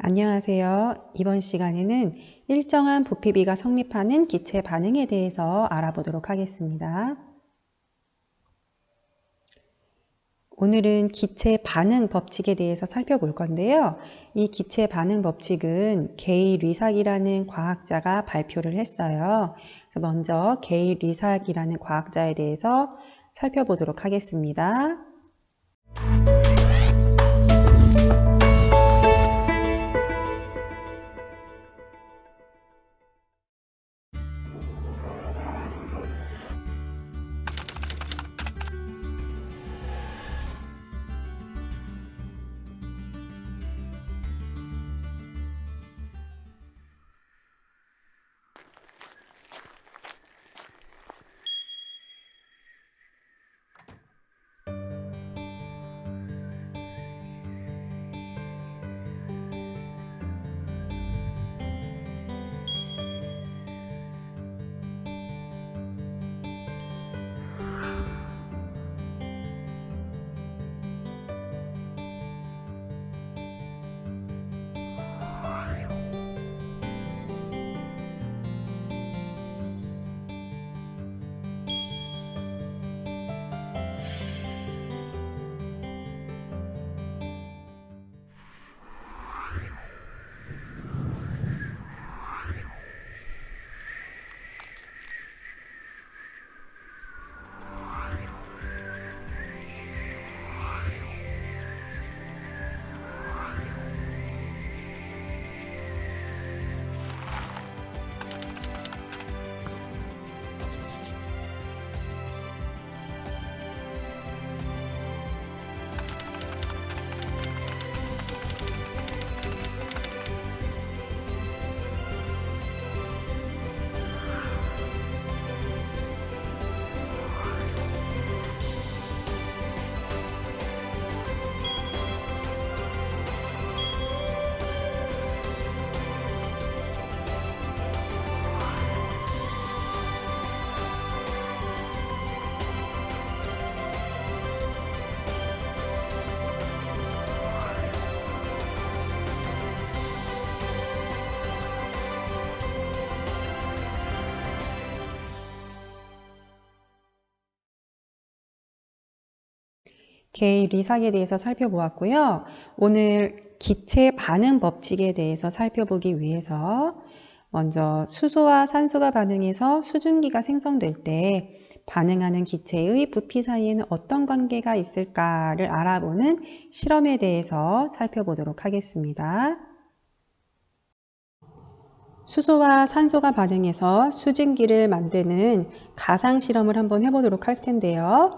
안녕하세요. 이번 시간에는 일정한 부피비가 성립하는 기체 반응에 대해서 알아보도록 하겠습니다. 오늘은 기체 반응 법칙에 대해서 살펴볼 건데요. 이 기체 반응 법칙은 게이 리삭이라는 과학자가 발표를 했어요. 그래서 먼저 게이 리삭이라는 과학자에 대해서 살펴보도록 하겠습니다. 게이 리삭에 대해서 살펴보았고요. 오늘 기체 반응 법칙에 대해서 살펴보기 위해서 먼저 수소와 산소가 반응해서 수증기가 생성될 때 반응하는 기체의 부피 사이에는 어떤 관계가 있을까를 알아보는 실험에 대해서 살펴보도록 하겠습니다. 수소와 산소가 반응해서 수증기를 만드는 가상 실험을 한번 해보도록 할 텐데요.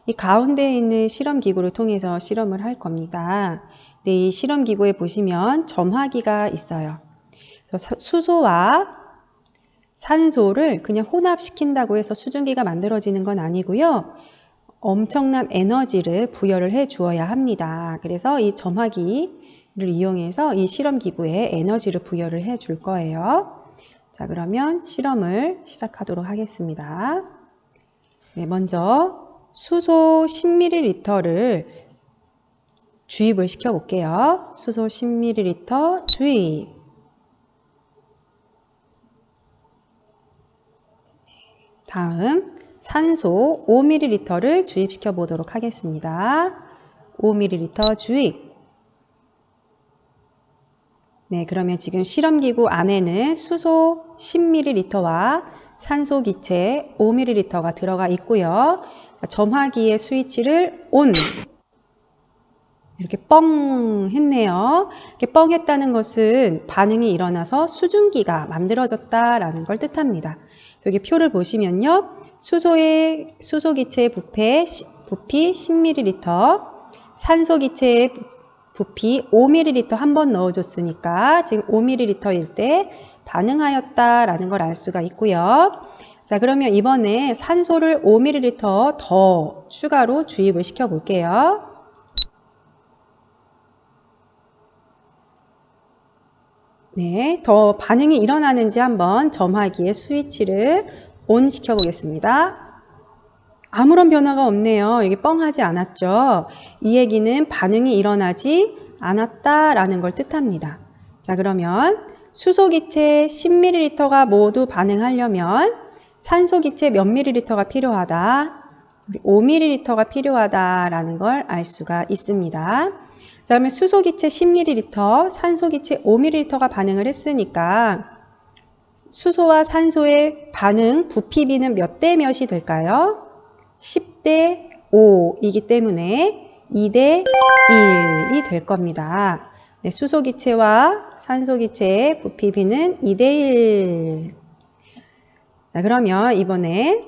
이 가운데에 있는 실험 기구를 통해서 실험을 할 겁니다. 네, 이 실험 기구에 보시면 점화기가 있어요. 그래서 수소와 산소를 그냥 혼합시킨다고 해서 수증기가 만들어지는 건 아니고요. 엄청난 에너지를 부여를 해 주어야 합니다. 그래서 이 점화기를 이용해서 이 실험 기구에 에너지를 부여를 해 줄 거예요. 자, 그러면 실험을 시작하도록 하겠습니다. 네, 먼저 수소 10ml를 주입을 시켜 볼게요. 수소 10ml 주입. 다음 산소 5ml를 주입시켜 보도록 하겠습니다. 5ml 주입. 네, 그러면 지금 실험기구 안에는 수소 10ml와 산소 기체 5ml가 들어가 있고요. 점화기의 스위치를 ON. 이렇게 뻥 했네요. 이렇게 뻥 했다는 것은 반응이 일어나서 수증기가 만들어졌다라는 걸 뜻합니다. 여기 표를 보시면요. 수소 기체의 부피 10ml, 산소 기체의 부피 5ml 한 번 넣어줬으니까 지금 5ml일 때 반응하였다라는 걸 알 수가 있고요. 자, 그러면 이번에 산소를 5ml 더 추가로 주입을 시켜 볼게요. 네, 더 반응이 일어나는지 한번 점화기의 스위치를 ON 시켜 보겠습니다. 아무런 변화가 없네요. 이게 뻥하지 않았죠. 이 얘기는 반응이 일어나지 않았다라는 걸 뜻합니다. 자, 그러면 수소기체 10ml가 모두 반응하려면 산소기체 몇 ml가 필요하다? 5ml가 필요하다라는 걸 알 수가 있습니다. 자, 그러면 수소기체 10ml, 산소기체 5ml가 반응을 했으니까 수소와 산소의 반응 부피비는 몇 대 몇이 될까요? 10대 5이기 때문에 2대 1이 될 겁니다. 네, 수소기체와 산소기체의 부피비는 2대 1. 자, 그러면 이번에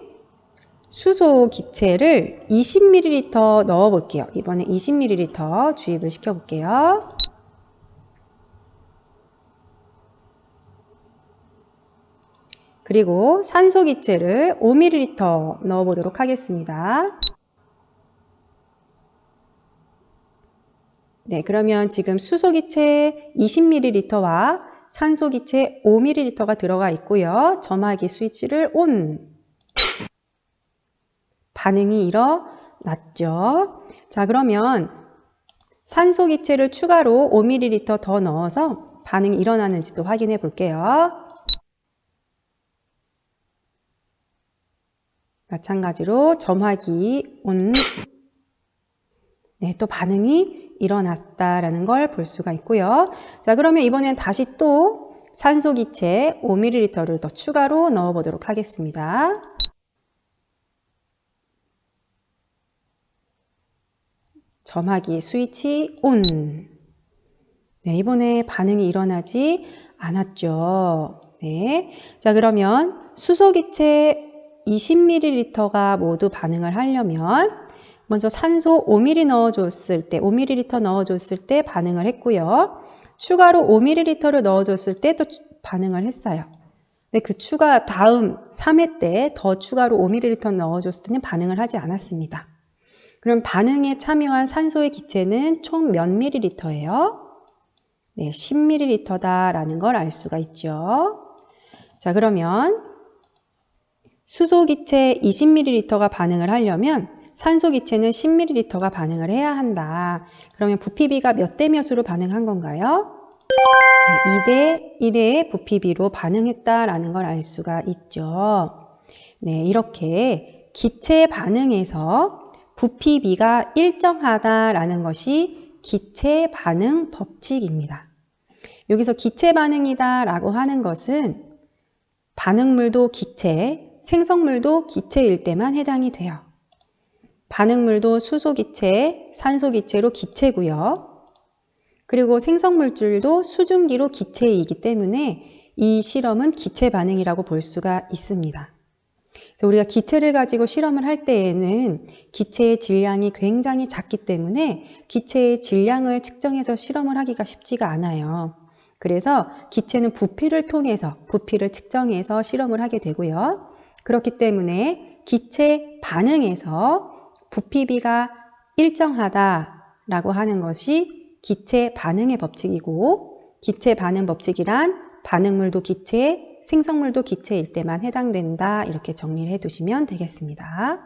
수소기체를 20ml 넣어 볼게요. 이번에 20ml 주입을 시켜 볼게요. 그리고 산소기체를 5ml 넣어 보도록 하겠습니다. 네, 그러면 지금 수소기체 20ml와 산소기체 5ml가 들어가 있고요. 점화기 스위치를 ON. 반응이 일어났죠. 자, 그러면 산소기체를 추가로 5ml 더 넣어서 반응이 일어나는지도 확인해 볼게요. 마찬가지로 점화기 ON. 네, 또 반응이 일어났다라는 걸 볼 수가 있고요. 자, 그러면 이번엔 다시 또 산소기체 5ml를 더 추가로 넣어 보도록 하겠습니다. 점화기 스위치 ON. 네, 이번에 반응이 일어나지 않았죠. 네. 자, 그러면 수소기체 20ml가 모두 반응을 하려면 먼저 산소 5ml 넣어줬을 때, 5ml 넣어줬을 때 반응을 했고요. 추가로 5ml를 넣어줬을 때 또 반응을 했어요. 근데 그 추가 다음 3회 때 더 추가로 5ml 넣어줬을 때는 반응을 하지 않았습니다. 그럼 반응에 참여한 산소의 기체는 총 몇 ml예요? 네, 10ml다라는 걸 알 수가 있죠. 자, 그러면 수소기체 20ml가 반응을 하려면 산소기체는 10ml가 반응을 해야 한다. 그러면 부피비가 몇 대 몇으로 반응한 건가요? 네, 2대 1의 부피비로 반응했다라는 걸 알 수가 있죠. 네, 이렇게 기체 반응에서 부피비가 일정하다라는 것이 기체 반응 법칙입니다. 여기서 기체 반응이다라고 하는 것은 반응물도 기체, 생성물도 기체일 때만 해당이 돼요. 반응물도 수소기체, 산소기체로 기체고요. 그리고 생성물질도 수증기로 기체이기 때문에 이 실험은 기체 반응이라고 볼 수가 있습니다. 그래서 우리가 기체를 가지고 실험을 할 때에는 기체의 질량이 굉장히 작기 때문에 기체의 질량을 측정해서 실험을 하기가 쉽지가 않아요. 그래서 기체는 부피를 통해서 부피를 측정해서 실험을 하게 되고요. 그렇기 때문에 기체 반응에서 부피비가 일정하다라고 하는 것이 기체 반응의 법칙이고, 기체 반응 법칙이란 반응물도 기체, 생성물도 기체일 때만 해당된다, 이렇게 정리를 해두시면 되겠습니다.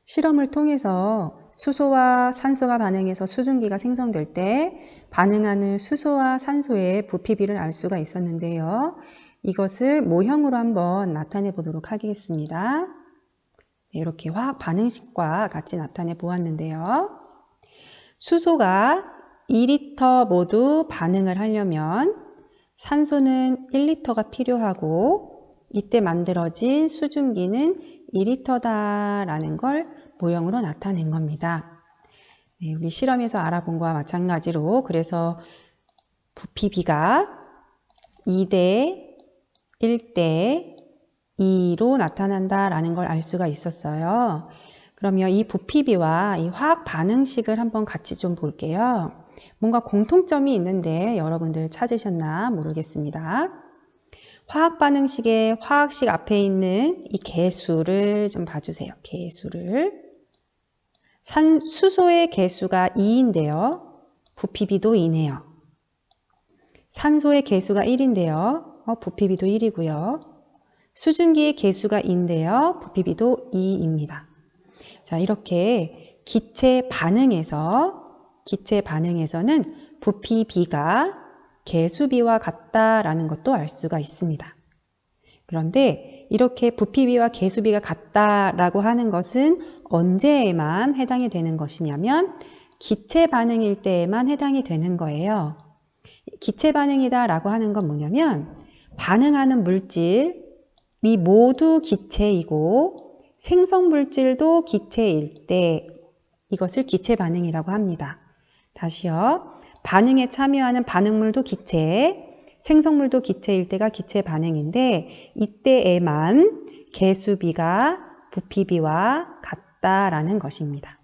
실험을 통해서 수소와 산소가 반응해서 수증기가 생성될 때 반응하는 수소와 산소의 부피비를 알 수가 있었는데요. 이것을 모형으로 한번 나타내 보도록 하겠습니다. 이렇게 화학 반응식과 같이 나타내 보았는데요. 수소가 2리터 모두 반응을 하려면 산소는 1리터가 필요하고, 이때 만들어진 수증기는 2리터다라는 걸 모형으로 나타낸 겁니다. 네, 우리 실험에서 알아본 거와 마찬가지로 그래서 부피비가 2대 1대 2로 나타난다라는 걸 알 수가 있었어요. 그러면 이 부피비와 이 화학 반응식을 한번 같이 좀 볼게요. 뭔가 공통점이 있는데 여러분들 찾으셨나 모르겠습니다. 화학 반응식의 화학식 앞에 있는 이 개수를 좀 봐주세요. 개수를. 수소의 개수가 2인데요. 부피비도 2네요. 산소의 개수가 1인데요. 부피비도 1이고요. 수증기의 개수가 2인데요. 부피비도 2입니다. 자, 이렇게 기체 반응에서 기체 반응에서는 부피 B가 개수 B와 같다라는 것도 알 수가 있습니다. 그런데 이렇게 부피 B와 개수 B가 같다라고 하는 것은 언제에만 해당이 되는 것이냐면 기체 반응일 때에만 해당이 되는 거예요. 기체 반응이다라고 하는 건 뭐냐면 반응하는 물질이 모두 기체이고 생성 물질도 기체일 때 이것을 기체 반응이라고 합니다. 다시요. 반응에 참여하는 반응물도 기체, 생성물도 기체일 때가 기체 반응인데 이때에만 개수 B가 부피 B와 같다라는 것입니다.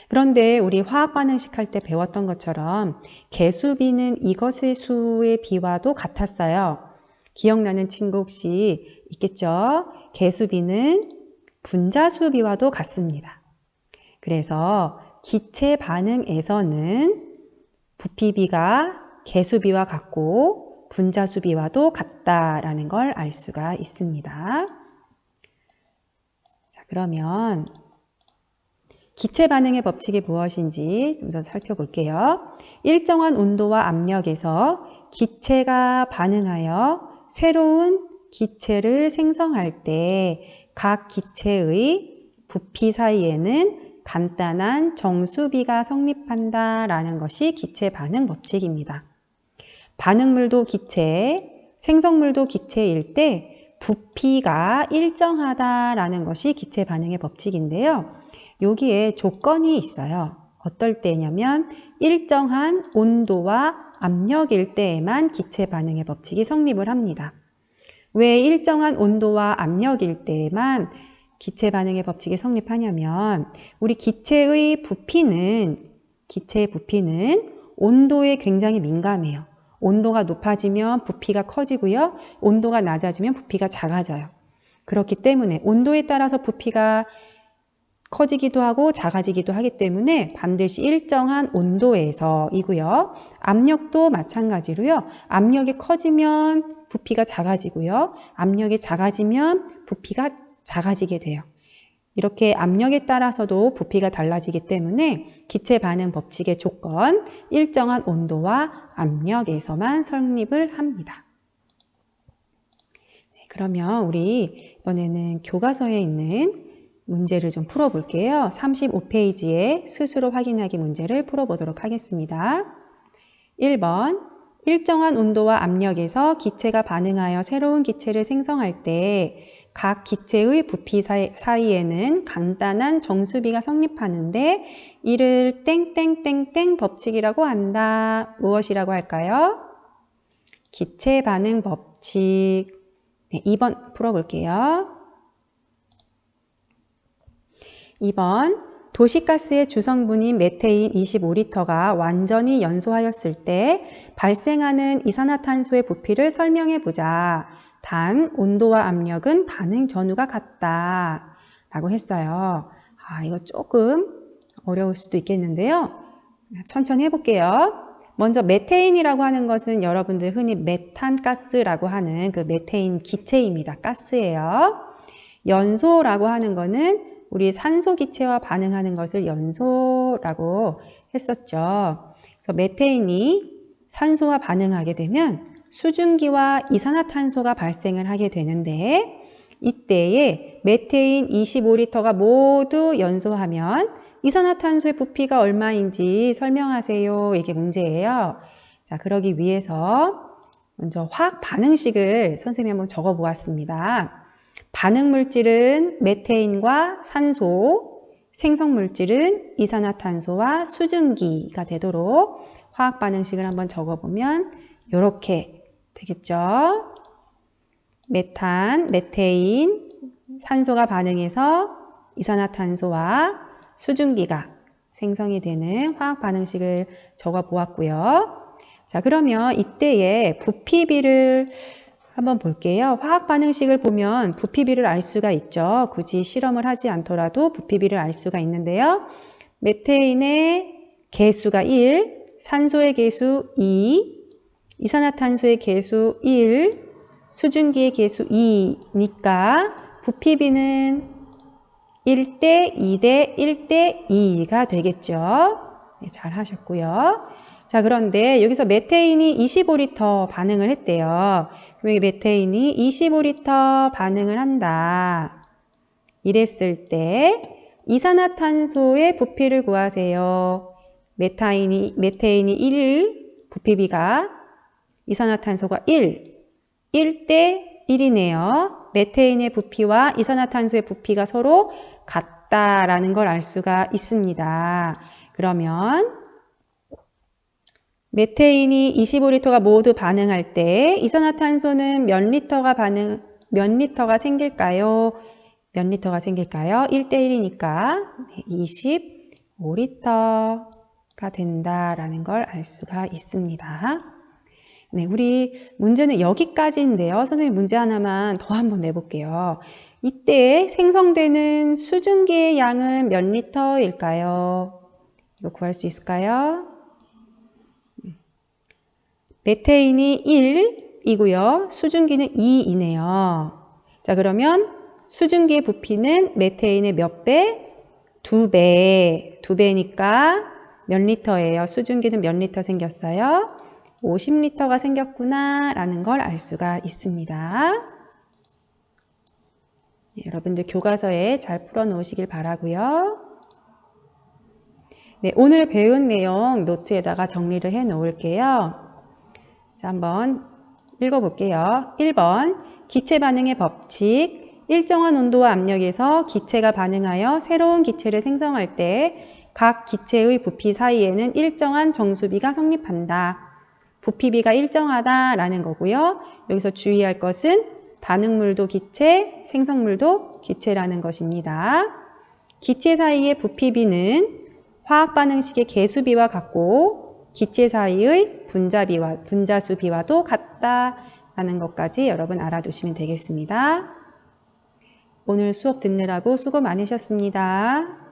그런데 우리 화학 반응식 할 때 배웠던 것처럼 개수 B는 이것의 수의 B와도 같았어요. 기억나는 친구 혹시 있겠죠? 개수 B는 분자수 B와도 같습니다. 그래서 기체 반응에서는 부피 B가 개수 B와 같고 분자수 B와도 같다라는 걸 알 수가 있습니다. 자, 그러면 기체 반응의 법칙이 무엇인지 좀 더 살펴볼게요. 일정한 온도와 압력에서 기체가 반응하여 새로운 기체를 생성할 때 각 기체의 부피 사이에는 간단한 정수비가 성립한다라는 것이 기체 반응 법칙입니다. 반응물도 기체, 생성물도 기체일 때 부피가 일정하다라는 것이 기체 반응의 법칙인데요. 여기에 조건이 있어요. 어떨 때냐면 일정한 온도와 압력일 때에만 기체 반응의 법칙이 성립을 합니다. 왜 일정한 온도와 압력일 때에만 기체 반응의 법칙이 성립하냐면 우리 기체의 부피는 온도에 굉장히 민감해요. 온도가 높아지면 부피가 커지고요. 온도가 낮아지면 부피가 작아져요. 그렇기 때문에 온도에 따라서 부피가 커지기도 하고 작아지기도 하기 때문에 반드시 일정한 온도에서이고요. 압력도 마찬가지로요. 압력이 커지면 부피가 작아지고요. 압력이 작아지면 부피가 작아지게 돼요. 이렇게 압력에 따라서도 부피가 달라지기 때문에 기체 반응 법칙의 조건, 일정한 온도와 압력에서만 성립을 합니다. 네, 그러면 우리 이번에는 교과서에 있는 문제를 좀 풀어볼게요. 35페이지에 스스로 확인하기 문제를 풀어보도록 하겠습니다. 1번, 일정한 온도와 압력에서 기체가 반응하여 새로운 기체를 생성할 때 각 기체의 부피 사이에는 간단한 정수비가 성립하는데 이를 땡땡땡땡 법칙이라고 한다. 무엇이라고 할까요? 기체 반응 법칙. 네, 2번 풀어볼게요. 2번, 도시가스의 주성분인 메테인 25리터가 완전히 연소하였을 때 발생하는 이산화탄소의 부피를 설명해보자. 단, 온도와 압력은 반응 전후가 같다. 라고 했어요. 이거 조금 어려울 수도 있겠는데요. 천천히 해볼게요. 먼저 메테인이라고 하는 것은 여러분들 흔히 메탄가스라고 하는 그 메테인 기체입니다. 가스예요. 연소라고 하는 거는 우리 산소 기체와 반응하는 것을 연소라고 했었죠. 그래서 메테인이 산소와 반응하게 되면 수증기와 이산화탄소가 발생을 하게 되는데 이때에 메테인 25리터가 모두 연소하면 이산화탄소의 부피가 얼마인지 설명하세요. 이게 문제예요. 자, 그러기 위해서 먼저 화학 반응식을 선생님이 한번 적어 보았습니다. 반응 물질은 메테인과 산소, 생성 물질은 이산화탄소와 수증기가 되도록 화학 반응식을 한번 적어보면 이렇게 되겠죠. 메테인, 산소가 반응해서 이산화탄소와 수증기가 생성이 되는 화학 반응식을 적어 보았고요. 자, 그러면 이때에 부피비를 한번 볼게요. 화학 반응식을 보면 부피비를 알 수가 있죠. 굳이 실험을 하지 않더라도 부피비를 알 수가 있는데요. 메테인의 개수가 1, 산소의 개수 2, 이산화탄소의 개수 1, 수증기의 개수 2니까 부피비는 1대 2대 1대 2가 되겠죠. 네, 잘 하셨고요. 자, 그런데 여기서 메테인이 25리터 반응을 했대요. 그럼 여기 메테인이 25리터 반응을 한다. 이랬을 때 이산화탄소의 부피를 구하세요. 메테인이 1, 부피비가 이산화탄소가 1대 1이네요. 메테인의 부피와 이산화탄소의 부피가 서로 같다라는 걸 알 수가 있습니다. 그러면 메테인이 25리터가 모두 반응할 때 이산화탄소는 몇 리터가 생길까요? 몇 리터가 생길까요? 1대 1이니까 25리터가 된다라는 걸 알 수가 있습니다. 네, 우리 문제는 여기까지인데요. 선생님 문제 하나만 더 한번 내볼게요. 이때 생성되는 수증기의 양은 몇 리터일까요? 이거 구할 수 있을까요? 메테인이 1이고요. 수증기는 2이네요. 자, 그러면 수증기의 부피는 메테인의 몇 배? 2배. 2배니까 몇 리터예요? 수증기는 몇 리터 생겼어요? 50리터가 생겼구나 라는 걸 알 수가 있습니다. 네, 여러분들 교과서에 잘 풀어놓으시길 바라고요. 네, 오늘 배운 내용 노트에다가 정리를 해 놓을게요. 자, 한번 읽어볼게요. 1번, 기체 반응의 법칙. 일정한 온도와 압력에서 기체가 반응하여 새로운 기체를 생성할 때 각 기체의 부피 사이에는 일정한 정수비가 성립한다. 부피비가 일정하다라는 거고요. 여기서 주의할 것은 반응물도 기체, 생성물도 기체라는 것입니다. 기체 사이의 부피비는 화학 반응식의 개수비와 같고 기체 사이의 분자수비와도 같다라는 것까지 여러분 알아두시면 되겠습니다. 오늘 수업 듣느라고 수고 많으셨습니다.